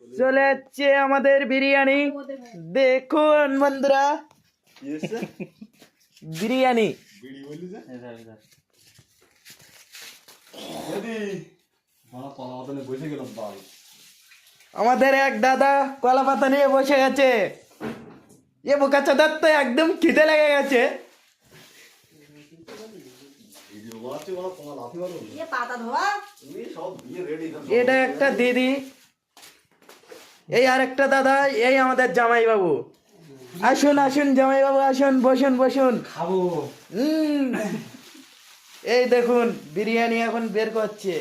চলে যাচ্ছে আমাদের বিরিয়ানি। দেখুন বন্ধুরা, বিরিয়ানি। আমাদের এক দাদা কলা পাতা নিয়ে বসে গেছে। এ বোকাচোদার তো একদম খিদে লেগে গেছে। এটা একটা দিদি, এই আর একটা দাদা, এই আমাদের জামাই বাবু। আসুন আসুন জামাই বাবু, আসুন, বসুন বসুন, খাবো। এই দেখুন বিরিয়ানি এখন বের করছে,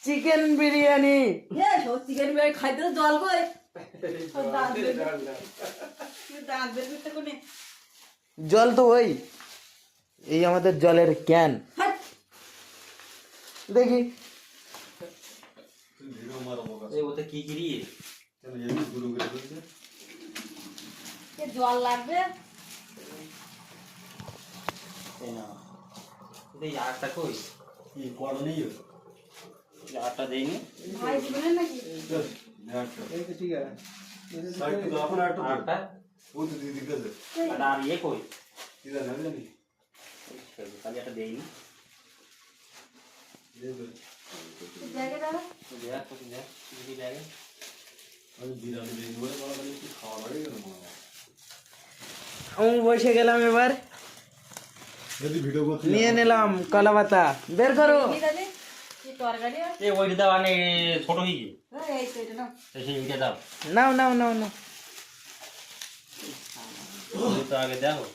চিকেন বিরিয়ানি। চিকেন বিরিয়ানি খাইতে জল কই জল তো ওই, এই আমাদের জলের ক্যান। দেখি জল লাগবে। আটটা দেয়নি ভাই দিবেন নাকি? আর ইয়ে কই খালি একটা দেয়নি জায়গা দাও। আমি বসে গেলাম, এবার নিয়ে নিলাম কলা পাতা। বের করো। ওইটা দাও, মানে ছোট হয়ে গিয়ে সেইটা দাও। নাও নাও নাও নাও। তো আগে দেখো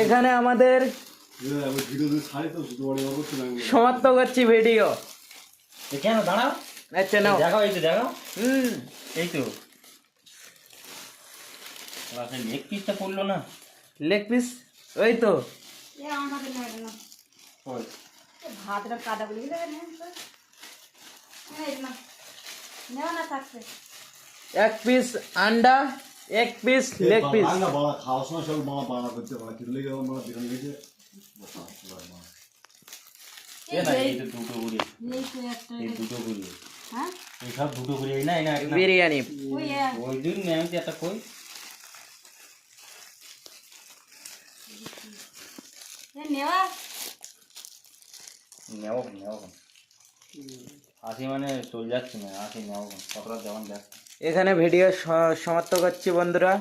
এখানে আমাদের সমাপ্ত করছি ভিডিও। কেন দাঁড়াও, আচ্ছা নাও, দেখাও, এই তো দেখাও, এই তো লেগ পিসটা পড়লো না। লেগ পিস ওই তো। ভাতটা কাটা বলি নেওয়া না থাকছে। এক পিস আন্ডা, এক পিস লেগ পিস। খাওয়ার সময় সব মামা বানা করতে পারে, কিন্তু লেগে আমার বিরিয়ানি গেছে। এই তো দুটো গুড়ি, এই দুটো গুড়ি, এই সব দুটো গুড়ি, এই না এই না বিরিয়ানি। ওই দিন আমি একটা কই নেওয়া নেও নেও আসি, মানে চলে যাচ্ছে না, আসি নেও কতটা যেমন দেখ। এখানে ভিডিও সমাপ্ত করছি বন্ধুরা।